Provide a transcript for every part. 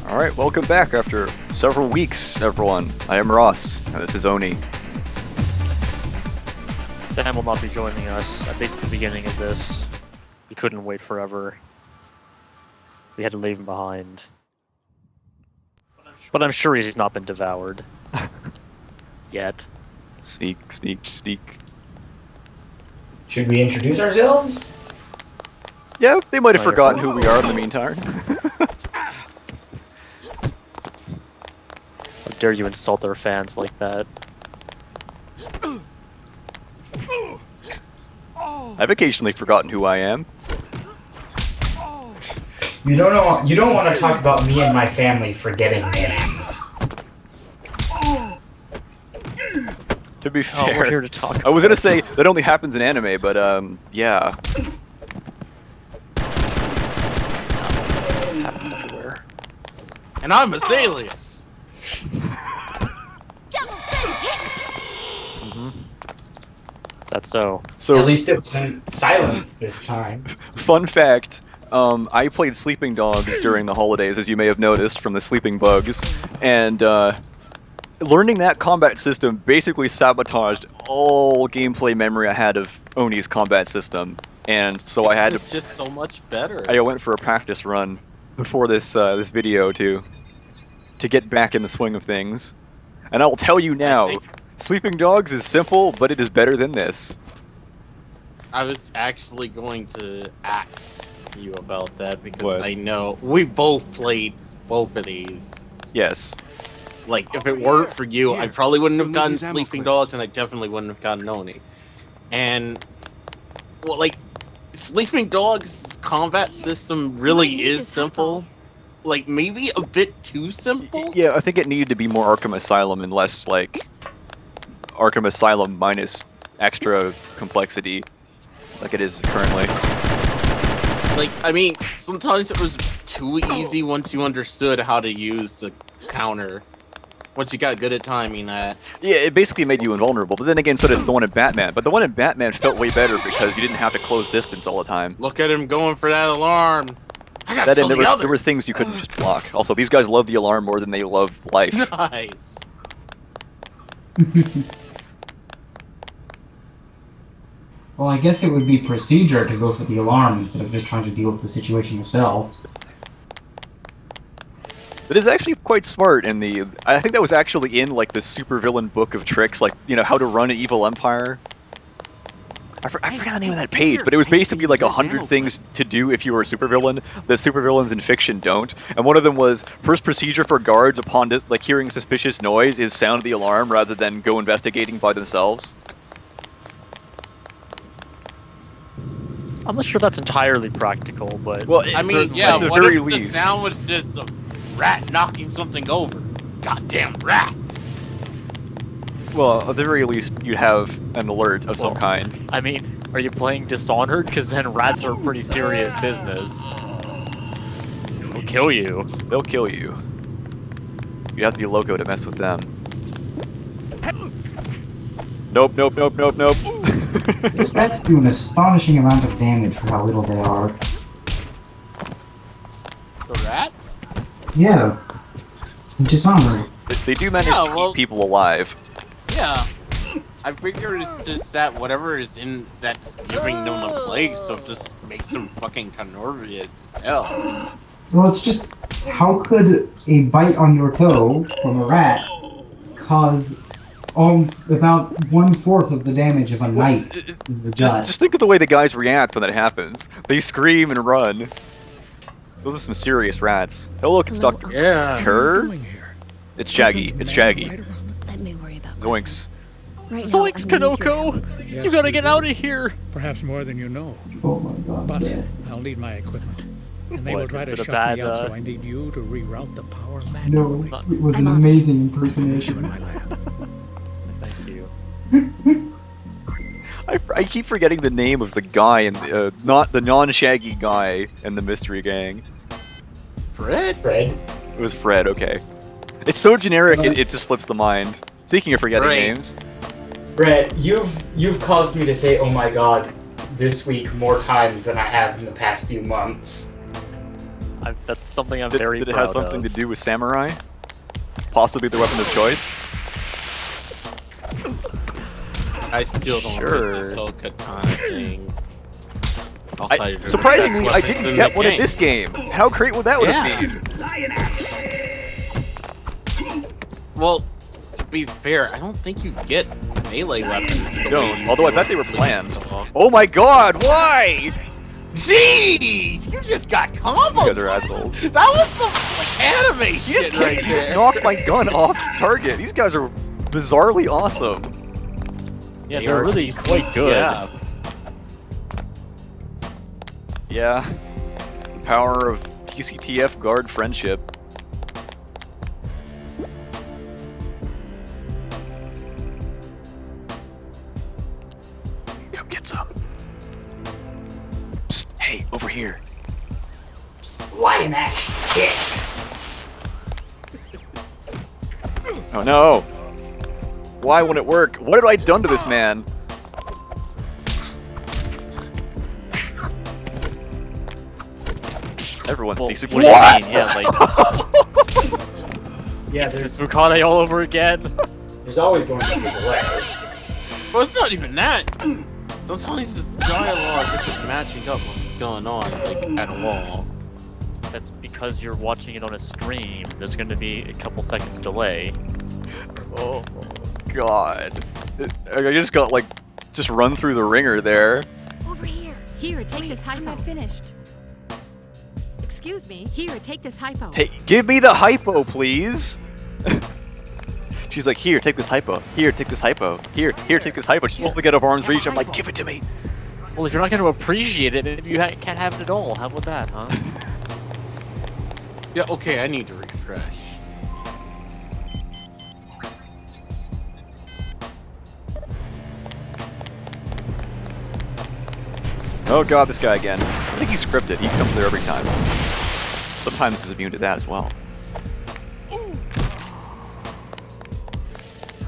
Alright, welcome back after several weeks, everyone. I am Ross, and this is Oni. Sam will not be joining us, at least at the beginning of this. We couldn't wait forever. We had to leave him behind. But I'm sure he's not been devoured. Yet. Sneak, sneak, sneak. Should we introduce ourselves? Yeah, they might have forgotten who we are in the meantime. How dare you insult their fans like that? I've occasionally forgotten who I am. You don't want to talk about me and my family forgetting names. To be Oh, we're fair, here to talk I was about gonna say that only happens in anime, but yeah. It happens everywhere. And I'm Azalius. Is that so? So, At least it wasn't silence this time. fun fact, I played Sleeping Dogs during the holidays, as you may have noticed from the Sleeping Bugs, and learning that combat system basically sabotaged all gameplay memory I had of Oni's combat system, and so I had It's just so much better. I went for a practice run before this this video to get back in the swing of things, and I will tell you now, Sleeping Dogs is simple, but it is better than this. I was actually going to ask you about that because What? I know we both played both of these. Yes. Like, if it weren't for you, I probably wouldn't have gotten Sleeping Dogs, and I definitely wouldn't have gotten Oni. And, well, like, Sleeping Dogs' combat system really is simple. Like, maybe a bit too simple? Yeah, I think it needed to be more Arkham Asylum and less, like, Arkham Asylum minus extra complexity, like it is currently. Like, I mean, sometimes it was too easy once you understood how to use the counter. Once you got good at timing that. Yeah, it basically made you invulnerable, but then again, so did the one in Batman. But the one in Batman felt way better because you didn't have to close distance all the time. Look at him going for that alarm. I gotta That tell and the there were things you couldn't just block. Also, these guys love the alarm more than they love life. Nice. Well, I guess it would be procedure to go for the alarm instead of just trying to deal with the situation yourself. It is actually quite smart in the... I think that was actually in, like, the supervillain book of tricks, like, you know, how to run an evil empire. I forgot the name of that page, but it was basically like 100 things to do if you were a supervillain that supervillains in fiction don't. And one of them was, first procedure for guards upon, like, hearing suspicious noise is sound the alarm rather than go investigating by themselves. I'm not sure that's entirely practical, but... Well, I mean, yeah, at the what very if the least. sound was just a rat knocking something over? Goddamn rat! Well, at the very least, you'd have an alert of some kind. I mean, are you playing Dishonored? Because then rats are pretty serious business. They'll kill you. They'll kill you. You have to be loco to mess with them. Nope, nope, nope, nope, nope. These rats do an astonishing amount of damage for how little they are. The rat? Yeah. Dishonored. They do manage Yeah, to well- keep people alive. Yeah. I figure it's just that whatever is in that's giving them the plague, so it just makes them fucking nervous as hell. Well, it's just, how could a bite on your toe from a rat cause about 1/4 of the damage of a knife in the gut? Just think of the way the guys react when that happens. They scream and run. Those are some serious rats. Oh look, it's Dr. Yeah. Kerr? It's Shaggy. It's Shaggy. Let me worry about Zoinks. Right Zoinks, Konoko! You gotta get out of here! Perhaps more than you know. Oh my god, But yeah. I'll need my equipment. And they What, will try to is it a shut bad, me out, so I need you to reroute the power No, manually. it was an I'm on. amazing You in impersonation. my lab. Thank you. I keep forgetting the name of the guy in the, not the non-Shaggy guy in the Mystery Gang. Fred? Fred? It was Fred, okay. It's so generic, it just slips the mind. Speaking of forgetting Right. names. Fred, you've caused me to say "oh my god" this week more times than I have in the past few months. That's something I'm Did, very did it proud have something of. to do with samurai? Possibly the weapon of choice? I still don't Sure. get this whole katana thing. Outside of the Surprisingly, best I weapons didn't in get the one in game. this game. How great would that would Yeah. have been? Well, to be fair, I don't think you get melee weapons. The Don't, way you although I do bet in they were Sleeping planned. Dog. Oh my god, why? Jeez, you just got combos. You guys are assholes. That was some like anime You just, shit right you just there. knocked my gun off target. These guys are bizarrely awesome. Yeah, They they're are really decent, quite good. Yeah. Yeah. The power of TCTF guard friendship. Come get some. Psst, hey, over here. Lioness kick. Oh no! Why won't it work? What have I done to this man? Everyone Well, thinks what do you mean? Yeah, like Yeah, it's there's Mukane all over again. there's always going to be a delay. Well, it's not even that. Sometimes the dialogue isn't matching up with what's going on, like, at all. That's because you're watching it on a stream. There's going to be a couple seconds delay. Oh god. I just got like, just run through the ringer there. Over here. Here, take this hypo. I'm not finished. Excuse me. Here, take this hypo. Give me the hypo, please! She's like, here, take this hypo. Here, take this hypo. Here, take this hypo. She's supposed to get up arm's reach. I'm like, give it to me. Well, if you're not going to appreciate it, maybe you can't have it at all. How about that, huh? Yeah, okay, I need to refresh. Oh god, this guy again. I think he's scripted. He comes there every time. Sometimes he's immune to that as well.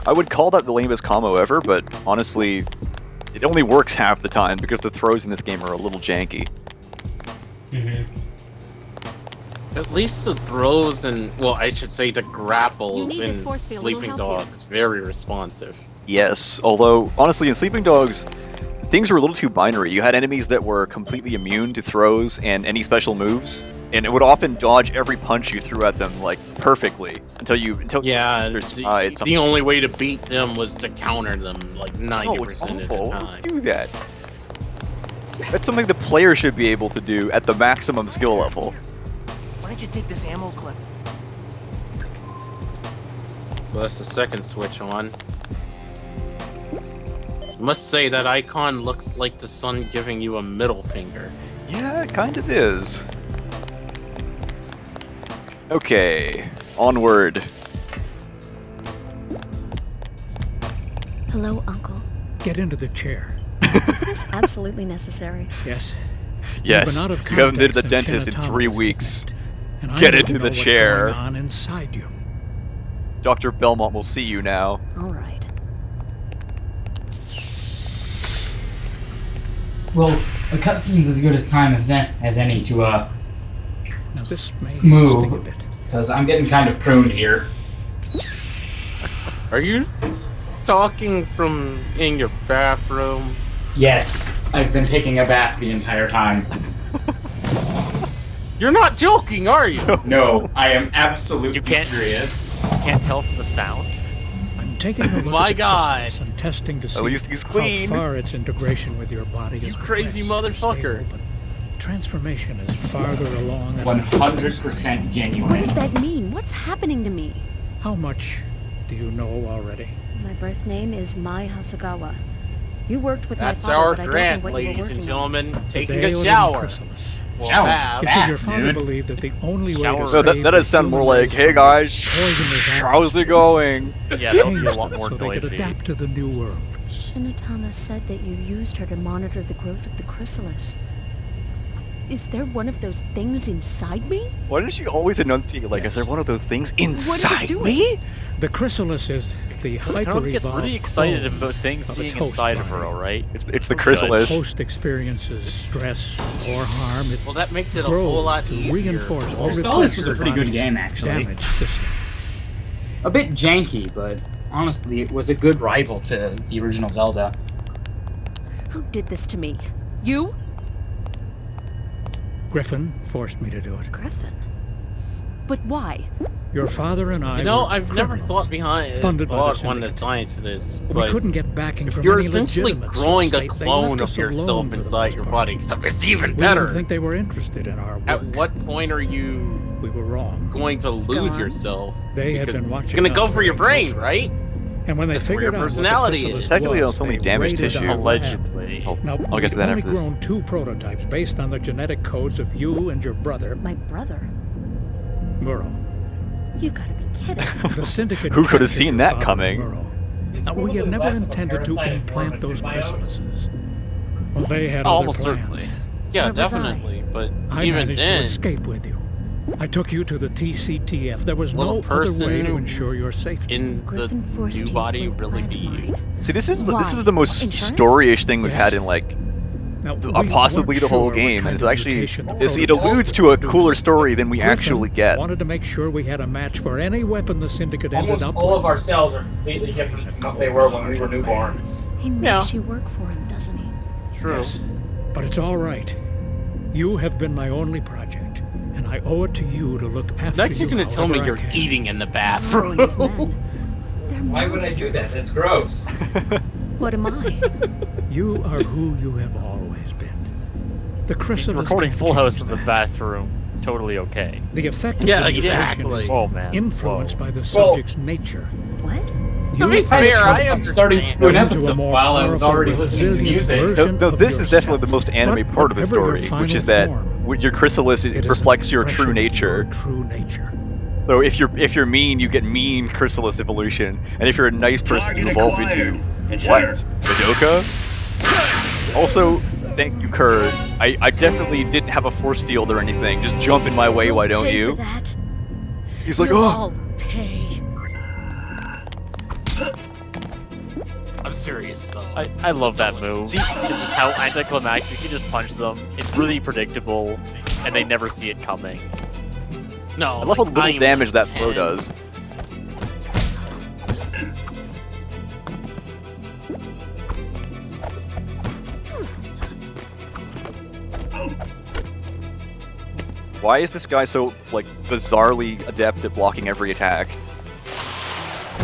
I would call that the lamest combo ever, but honestly, it only works half the time because the throws in this game are a little janky. At least the throws and, well, I should say the You grapples need this in force field, it'll Sleeping help you. Dogs very responsive. Yes, although, honestly, in Sleeping Dogs, things were a little too binary. You had enemies that were completely immune to throws and any special moves, and it would often dodge every punch you threw at them, like, perfectly, until Yeah, there's the only way to beat them was to counter them, like, 90% of the awful. time. Don't do that. That's something the player should be able to do at the maximum skill level. Why don't you take this ammo clip? So that's the second switch on. Must say that icon looks like the sun giving you a middle finger. Yeah, it kind of is. Okay, onward. Hello, Uncle. Get into the chair. Is this absolutely necessary? Yes. Yes, You've been out of you haven't been to the contact since dentist in Shinatama 3 was weeks. kidnapped, and I Get need into to the know what's chair. going on inside you. Dr. Belmont will see you now. All right. Well, a cutscene's as good as time as any to Now this may Move. sting a bit. because I'm getting kind of pruned here. Are you talking from in your bathroom? Yes, I've been taking a bath the entire time. You're not joking, are you? No, I am absolutely You can't- serious. Can't tell from the sound. I'm taking a look My at the God. Chrysalis and testing to see least he's clean. how far its integration with your body You is crazy progressed or motherfucker. stable, but transformation is farther along than 100% What genuine. does that mean? What's happening to me? How much do you know already? My birth name is Mai Hasagawa. You worked with That's my father, our but I don't grant, know what you were ladies working and on. gentlemen. Taking They a live in shower. Chrysalis. Well, Shower. bath. You see, your Bath, father dude. believed that the only way Shower. to No, save that does the sound more human like, race hey from guys, poisonous how's it atmosphere going? Yeah, that would be a changed lot them more so they could noisy. adapt to the new world. Shinatama said that you used her to monitor the growth of the Chrysalis. Is there one of those things inside me? Why does she always enunciate like, is there one of those things What is it inside doing? me? The Chrysalis is the Konoko hyper gets really excited about things being inside of her, right? It's the Chrysalis. Host experiences stress or harm. It Well, that makes it a grows whole lot to easier. reinforce or Chrysalis replace was a your pretty good body's game, actually. damage system. A bit janky, but honestly, it was a good rival to the original Zelda. Who did this to me? You? Griffon forced me to do it. Griffon. But why? Your father and I You know, were I've never criminals, thought funded by the on the syndicate. science for this, We but couldn't get backing if from you're any essentially legitimate growing source, a they clone left of us alone yourself for the inside most your part. body, except it's even We better. didn't think they were interested in our work. At what point are you We were wrong. going to lose on. yourself? They had Because been watching. it's gonna us go for your very brain, closely. right? And when they That's where figured your out personality what the is. Chrysalis Technically, was, it's only they damaged raided tissue. our lab. Allegedly. Now, I'll get to that we've after only this. grown 2 prototypes based on the genetic codes of you and your brother, My brother? Muro. You gotta be kidding. The syndicate. Who could have captured seen your that father, coming? Muro. Now, we had never intended to implant those chrysalises. Well, they had other Almost plans. certainly. Yeah, Where was I? definitely. But I even managed to then, escape with you. I took you to the TCTF. There was Will no a other person way to ensure your safety. in the Griffon forced new you body to really implant be you? mine. See, this is Why? the most Insurance? storyish thing we've Yes. had in like Now, possibly we the weren't whole sure what game, kind and it's of actually mutation the it protocol alludes would to a produce. cooler story than we Griffon actually get. wanted to make sure we had a match for any weapon the syndicate ended Almost up all with. of our cells are completely different from what they were when we were newborns. He makes you work for him, doesn't he? True. Yes, but it's all right. You have been my only project, and I owe it to you to look after Next, you you're gonna tell me however I you're can. eating in the Muro bathroom. and his men. They're Why would I do that? monsters. That's gross. What am I? You are who you have always been. The Chrysalis Recording can't Full House change in the that. bathroom, totally okay. The effect of Yeah, the mutation exactly. is Oh man. influenced by the Well- subject's nature. What? To be You fair, I I'm starting understand. to do an into a episode more while I was powerful, already listening to resilient music. version No, of this is definitely the yourself. most anime part of the Whatever your story, which final is that form, your Chrysalis it is an reflects your true expression of nature. your true nature. So if you're mean, you get mean Chrysalis evolution, and if you're a nice person, you evolve into what? Madoka? Also, thank you, Kerr. I definitely didn't have a force field or anything. Just jump in my way, why don't Pay for you? that. He's like, You'll oh. all pay. I'm serious though. I love that move. See- It's just how anticlimactic. You just punch them. It's really predictable, and they never see it coming. No, I love how little I'm damage that throw 10. does. Why is this guy so, like, bizarrely adept at blocking every attack?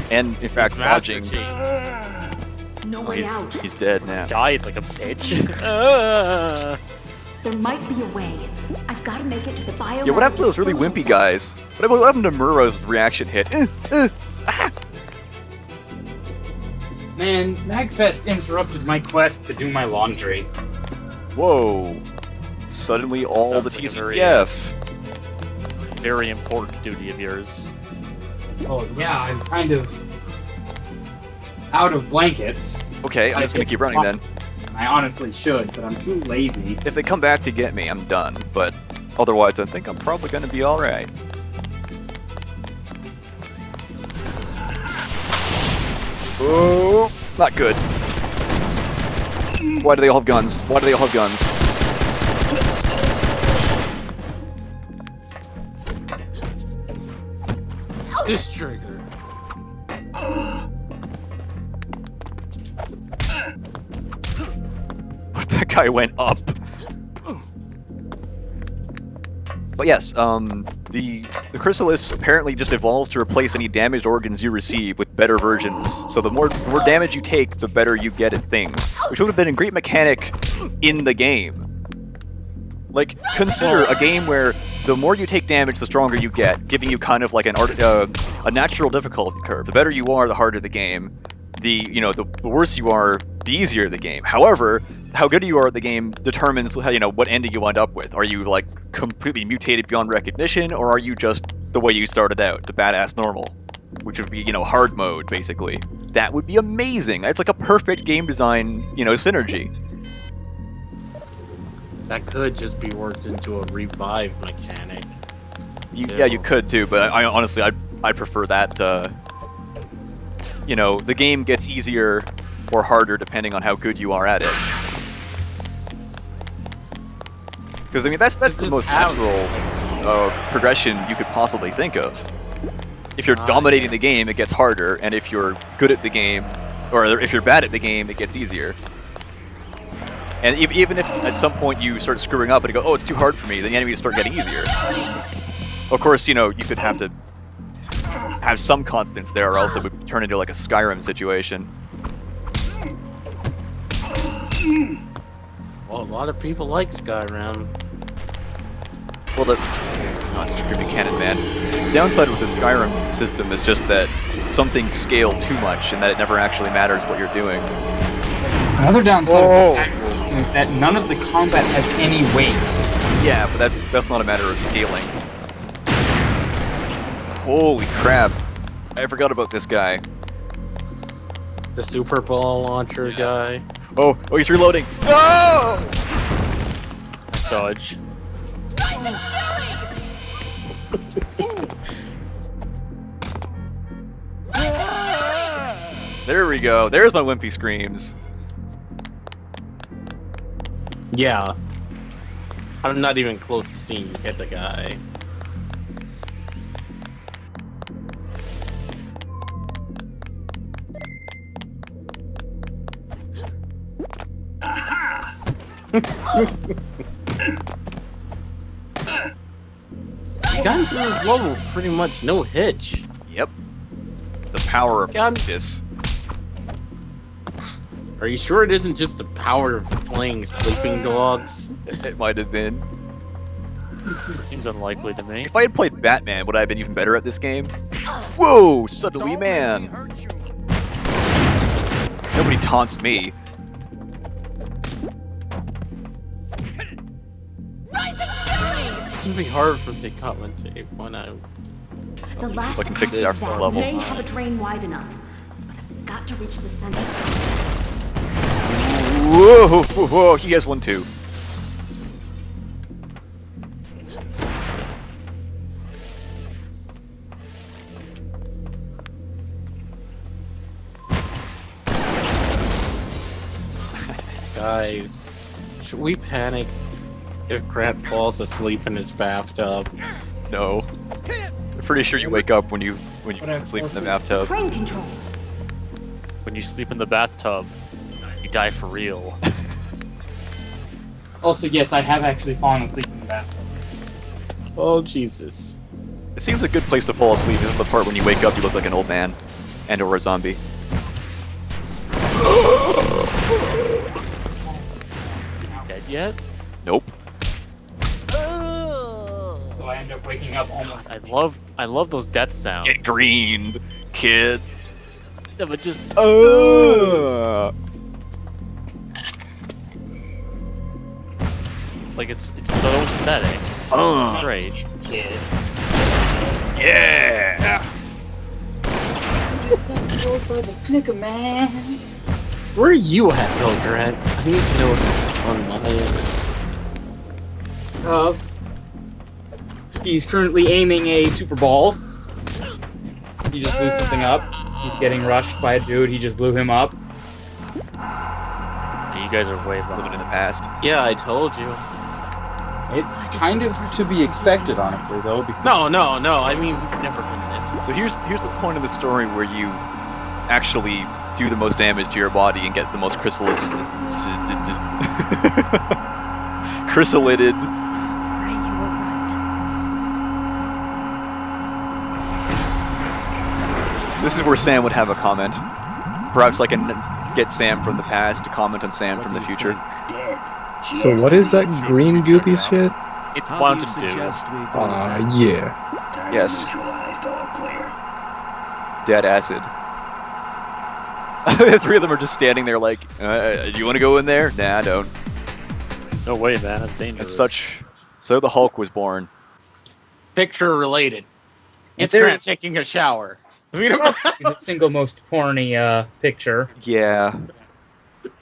And, in fact, It's Master dodging. Chief. No way out. He's dead now. Died like a bitch. There might be a way. I've got to make it to the bio. Yeah, what happened to those really wimpy guys? What happened to Muro's reaction hit? Man, Magfest interrupted my quest to do my laundry. Whoa. Suddenly all the Sounds like a very, TCTF. Very important duty of yours. Oh yeah, I'm kind of out of blankets. Okay, I'm just gonna keep running then. I honestly should, but I'm too lazy. If they come back to get me, I'm done. But otherwise, I think I'm probably gonna be alright. Oh, not good. Why do they all have guns? Why do they all have guns? This trigger. That guy went up. But yes, the Chrysalis apparently just evolves to replace any damaged organs you receive with better versions. So the more damage you take, the better you get at things, which would have been a great mechanic in the game. Like, consider a game where the more you take damage, the stronger you get, giving you kind of like a natural difficulty curve. The better you are, the harder the game. The worse you are, the easier the game. However, how good you are at the game determines how, what ending you end up with. Are you like completely mutated beyond recognition, or are you just the way you started out, the badass normal, which would be hard mode basically. That would be amazing. It's like a perfect game design synergy. That could just be worked into a revive mechanic. Yeah, you could too, but I honestly I'd prefer that. you know, the game gets easier or harder depending on how good you are at it. Because I mean, that's the most natural progression you could possibly think of. If you're dominating the game, it gets harder, and if you're good at the game, or if you're bad at the game, it gets easier. And even if at some point you start screwing up and you go, oh, it's too hard for me, then the enemies start getting easier. Of course, you know, you could have to have some constants there, or else it would turn into like a Skyrim situation. Well, a lot of people like Skyrim. Well, no, it's extremely canon, man. The downside with the Skyrim system is just that some things scale too much, and that it never actually matters what you're doing. Another downside of the Skyrim system is that none of the combat has any weight. Yeah, but that's not a matter of scaling. Holy crap! I forgot about this guy. The Super Ball launcher guy. Oh, he's reloading. No! Dodge. There we go. There's my wimpy screams. Yeah. I'm not even close to seeing you hit the guy. You got through this level pretty much no hitch. Yep. The power of God. this. Are you sure it isn't just the power of playing Sleeping Dogs? It might have been. Seems unlikely to me. If I had played Batman, would I have been even better at this game? Whoa, subtly man. Nobody taunts me. It's gonna be hard for the commentate when I... The last I can fix it after this valve level. may have a drain wide enough, but I've got to reach the center. Whoa, he has one too. Guys, should we panic if Grant falls asleep in his bathtub? No. I'm pretty sure you wake up when you sleep in the bathtub. Train controls. When you sleep in the bathtub, you die for real. Also, yes, I have actually fallen asleep in the bathtub. Oh, Jesus. It seems a good place to fall asleep. This is the part when you wake up, you look like an old man, and or a zombie. Is he dead yet? Nope. So I end up waking up almost. I love those death sounds. Get greened, kid. No, but just like it's so pathetic. It's great. Kid. Yeah. Just got killed by the flicker, man. Where are you at, though, Grant? I need to know if this is on my end. He's currently aiming a Super Ball. He just blew something up. He's getting rushed by a dude. He just blew him up. You guys are way Living behind. in the past. Yeah, I told you. It's kind of to be expected, honestly, though. Because No. I mean, we've never done this. So here's the point of the story where you actually do the most damage to your body and get the most chrysalis chrysalidated. Pray you were right. This is where Sam would have a comment. Perhaps I can get Sam from the past to comment on Sam from the future. So what is that green goopy shit? It's Mountain Dew. Yeah. Yes. Dead acid. The three of them are just standing there like, do you want to go in there? Nah, I don't. No way, man. That's dangerous. So the Hulk was born. Picture related. It's there- Grant taking a shower. the single most porny picture. Yeah.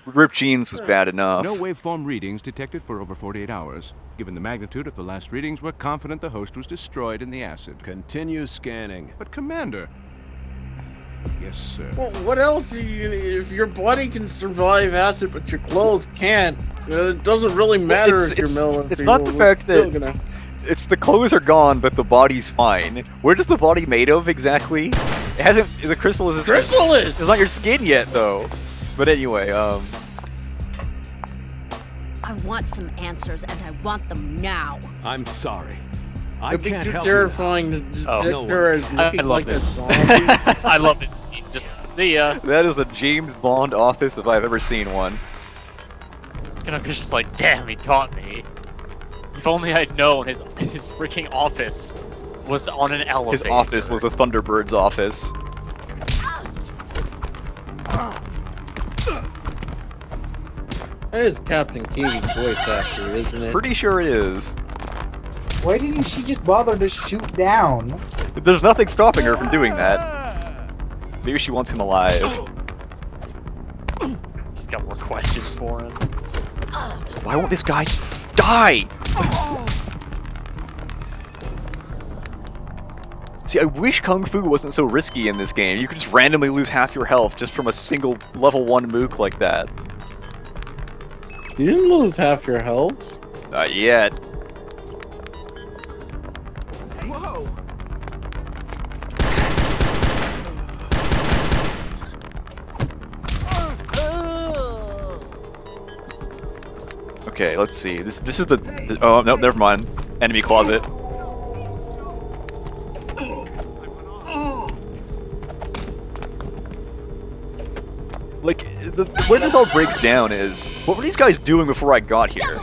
Ripped jeans was bad enough. No waveform readings detected for over 48 hours. Given the magnitude of the last readings, we're confident the host was destroyed in the acid. Continue scanning. But Commander, Yes, sir. Well, what else? If your body can survive acid, but your clothes can't, it doesn't really matter if you're melon. It's not the fact that it's the clothes are gone, but the body's fine. Where is the body made of exactly? It hasn't. The chrysalis. Chrysalis! It's not your skin yet, though. But anyway, I want some answers, and I want them now. I'm sorry. I It'd be can't too help terrifying to no depict her as looking I love like a this. zombie. I love this scene. Just see ya. that is a James Bond office if I've ever seen one. Konoko's just like, damn, he caught me. If only I'd known his freaking office was on an elevator. His office was the Thunderbird's office. That is Captain Kiwi's voice actor, isn't it? Pretty sure it is. Why didn't she just bother to shoot down? There's nothing stopping her from doing that. Maybe she wants him alive. She's got more questions for him. Why won't this guy just die? See, I wish Kung Fu wasn't so risky in this game. You could just randomly lose half your health just from a single level 1 mook like that. You didn't lose half your health. Not yet. Whoa! Okay, let's see. This is the oh no, never mind. Enemy closet. Like, where this all breaks down is, what were these guys doing before I got here?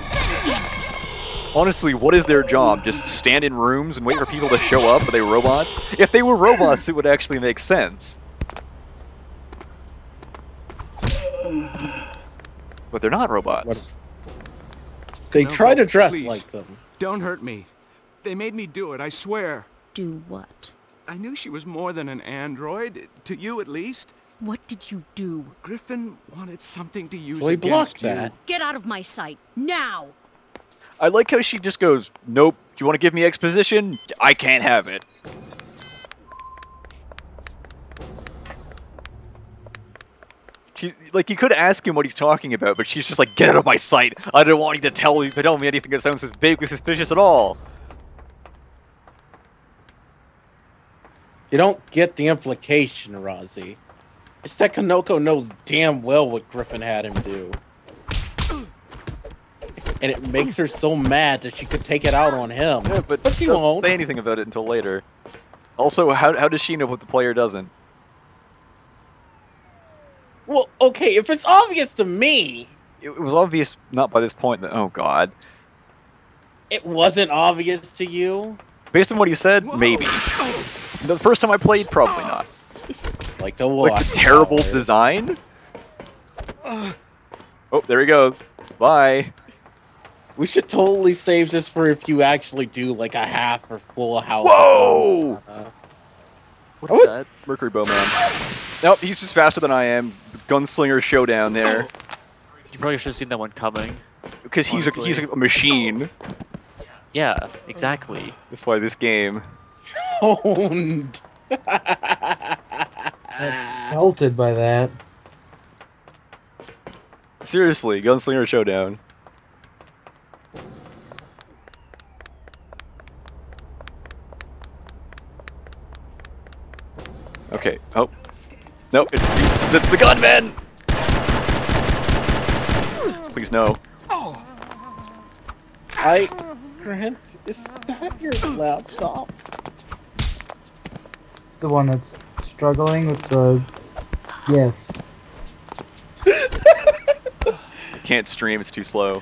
Honestly, what is their job? Just stand in rooms and wait for people to show up? Are they robots? If they were robots, it would actually make sense. But they're not robots. They No, try to but dress please, like them. Don't hurt me. They made me do it, I swear. Do what? I knew she was more than an android, to you at least. What did you do? Griffon wanted something to use Well, he against blocked you. that. Get out of my sight, now! I like how she just goes, nope, do you want to give me exposition? I can't have it. She, like, you could ask him what he's talking about, but she's just like, get out of my sight! I don't want you to tell me anything that sounds vaguely suspicious at all! You don't get the implication, Rozzy. It's that Konoko knows damn well what Griffon had him do. And it makes her so mad that she could take it out on him. Yeah, but she she doesn't won't. say anything about it until later. Also, how does she know what the player doesn't? Well, okay, if it's obvious to me, It was obvious not by this point that, oh god. it wasn't obvious to you. Based on what he said, maybe. The first time I played, probably not. Like the Like the terrible design? Oh, there he goes. Bye. We should totally save this for if you actually do like a half or full house. Whoa! What's What? that? Mercury Bow Man. Nope, he's just faster than I am. Gunslinger showdown there. You probably should have seen that one coming. Because he's a machine. Yeah, exactly. That's why this game. Owned. Melted by that. Seriously, Gunslinger showdown. Okay. Oh. Nope, it's the gunman! Please no. Grant, is that your laptop? The one that's struggling with the... Yes. Can't stream, it's too slow.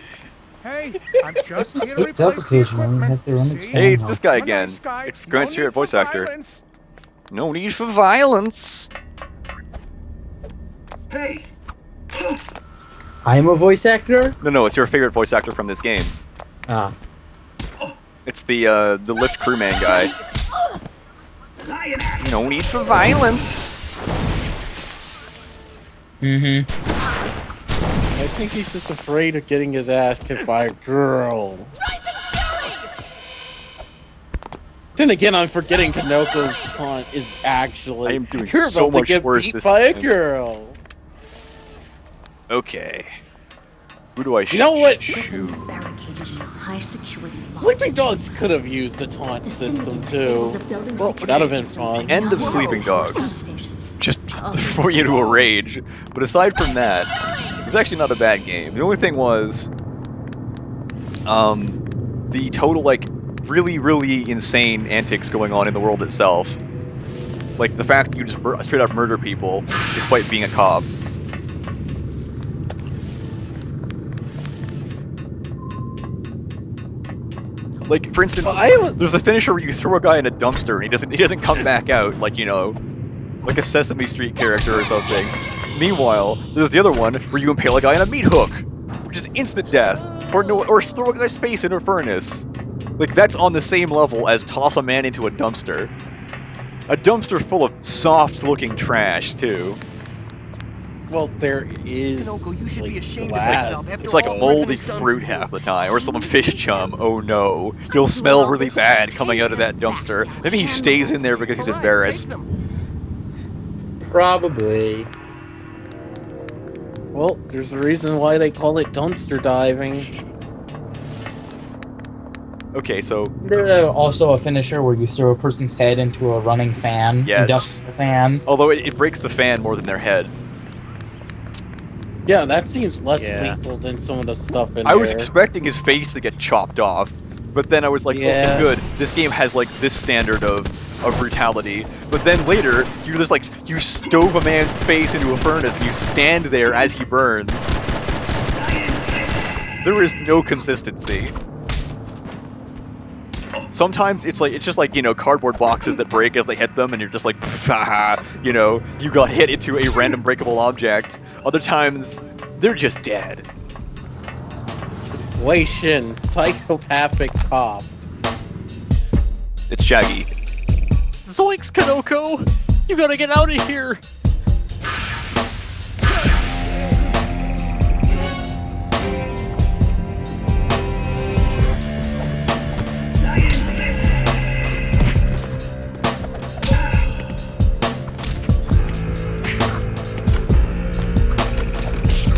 Hey, I'm just here to It's replace the occasionally, equipment. have to run its See? Hey, it's now. this guy I'm a again. nice guy. It's No Grant's need favorite for voice actor. violence. No need for violence. I'm a voice actor? No, it's your favorite voice actor from this game. Ah. It's the lift crewman guy. No need for violence. Mm-hmm. I think he's just afraid of getting his ass kicked by a girl. Then again, I'm forgetting Konoko's taunt is actually. I am doing You're so about to much get worse beat this by a time. girl. Okay. Who do I You know what? Griffins are barricaded in a high-security lock. Sleeping Dogs could have used the taunt The system syndicate too. disabled the building Well, security that'd have been systems fun. and End of now Sleeping power Dogs. substations. Just Oh, throw you into a rage. But aside from that, it was actually not a bad game. The only thing was, the total, like, really, really insane antics going on in the world itself. Like, the fact that you just straight up murder people despite being a cop. Like, for instance, there's a finisher where you throw a guy in a dumpster and he doesn't come back out, like, you know, like a Sesame Street character or something. Meanwhile, there's the other one where you impale a guy on a meat hook, which is instant death, or throw a guy's face into a furnace. Like, that's on the same level as toss a man into a dumpster. A dumpster full of soft-looking trash, too. Well, there is. Konoko, you should be like, ashamed of glass. yourself after It's like all moldy Griffin's done fruit for you. half the time, or some fish chum. Oh no, you'll smell really bad coming out of that dumpster. Maybe he stays in there because he's Alright, embarrassed. take them. Probably. Well, there's a reason why they call it dumpster diving. Okay, so There's also a finisher where you throw a person's head into a running fan. Yes. Industrial fan. although it breaks the fan more than their head. Yeah, that seems less Yeah. lethal than some of the stuff in I was there. expecting his face to get chopped off, but then I was like, Yeah. okay, good. This game has like this standard of brutality. But then later, you just like you stove a man's face into a furnace and you stand there as he burns. There is no consistency. Sometimes it's just like, you know, cardboard boxes that break as they hit them, and you're just like, haha, you know, you got hit into a random breakable object. Other times, they're just dead. Wei Shen, psychopathic cop. It's Shaggy. Zoinks, Konoko! You gotta get out of here!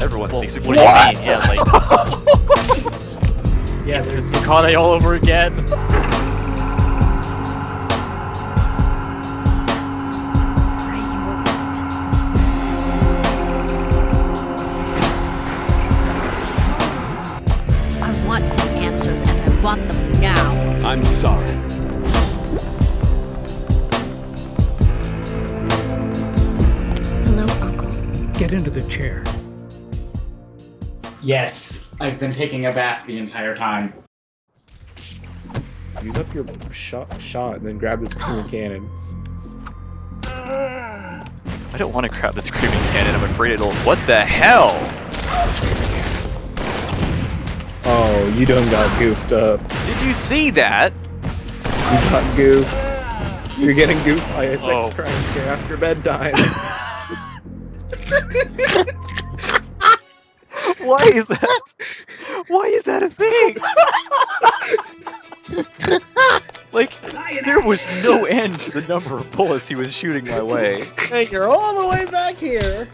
Everyone thinks What do you mean? Yeah, like, Yes, it's Zakane all over again. I want some answers, and I want them now. I'm sorry. Hello, Uncle. Get into the chair. Yes. I've been taking a bath the entire time. Use up your shot and then grab the screaming cannon. I don't want to grab the screaming cannon. I'm afraid it'll. What the hell? The screaming cannon. Oh, you done got goofed up. Did you see that? You got goofed. You're getting goofed by a sex Oh. crimes here after bedtime. Why is that? Why is that a thing? Like, there was no end to the number of bullets he was shooting my way. Hey, you're all the way back here.